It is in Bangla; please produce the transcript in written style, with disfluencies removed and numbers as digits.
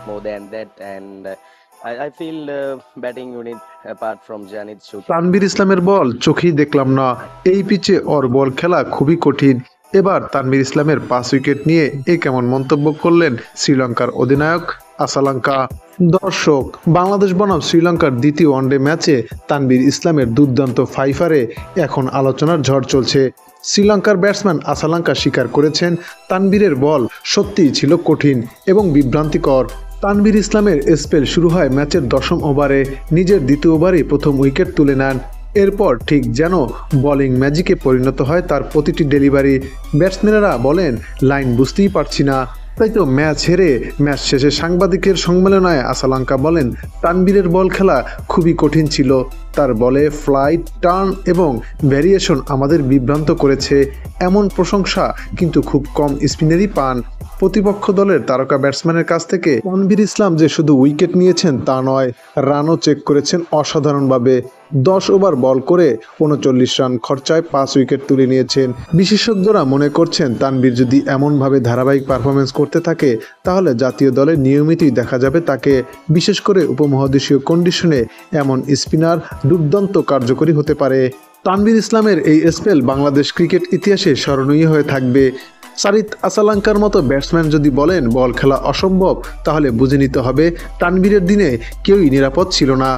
more than that. And I feel batting unit apart from Janit should. Tanvir ইসলামের বল চোখেই দেখলাম না, এই পিচে ওর বল খেলা খুবই কঠিন। এবার তানভীর ইসলামের 5 উইকেট নিয়ে কেমন মন্তব্য করলেন শ্রীলঙ্কার অধিনায়ক আসালাঙ্কা। দর্শক, বাংলাদেশ বনাম শ্রীলঙ্কার দ্বিতীয় ওয়ানডে ম্যাচে তানভীর ইসলামের দুর্দান্ত ফাইফারে এখন আলোচনার ঝড় চলছে। শ্রীলঙ্কার ব্যাটসম্যান আসালাঙ্কা স্বীকার করেছেন তানভীরের বল সত্যিই ছিল কঠিন এবং বিভ্রান্তিকর। তানভীর ইসলামের স্পেল শুরু হয় ম্যাচের 10ম ওভারে, নিজের দ্বিতীয় ওভারেই প্রথম উইকেট তুলে নেন। এরপর ঠিক যেন বোলিং ম্যাজিকে পরিণত হয় তার প্রতিটি ডেলিভারি। ব্যাটসম্যানেরা বলেন, লাইন বুঝতেই পারছি না। তাই তো ম্যাচ হেরে ম্যাচ শেষে সাংবাদিকের সম্মেলনে আসালাঙ্কা বলেন, তানভীরের বল খেলা খুবই কঠিন ছিল। তার বলে ফ্লাইট, টার্ন এবং ভ্যারিয়েশন আমাদের বিভ্রান্ত করেছে। এমন প্রশংসা কিন্তু খুব কম স্পিনারই পান। প্রতিপক্ষ দলের তারকা ব্যাটসম্যানের কাছ থেকে তানভীর ইসলাম যে শুধু উইকেট নিয়েছেন তা নয়, রানও চেক করেছেন অসাধারণভাবে। 10 ওভার বল করে 39 রান খরচায় 5 উইকেট তুলে নিয়েছেন। বিশেষজ্ঞরা মনে করছেন তানভীর যদি এমনভাবে ধারাবাহিক পারফরমেন্স করতে থাকে তাহলে জাতীয় দলে নিয়মিতই দেখা যাবে তাকে। বিশেষ করে উপমহাদেশীয় কন্ডিশনে এমন স্পিনার দুর্দান্ত কার্যকরী হতে পারে। তানভীর ইসলামের এই স্পেল বাংলাদেশ ক্রিকেট ইতিহাসে স্মরণীয় হয়ে থাকবে। সারিত আসালাঙ্কার মতো ব্যাটসম্যান যদি বলেন বল খেলা অসম্ভব, তাহলে বুঝে নিতে হবে তানভীরের দিনে কেউই নিরাপদ ছিল না।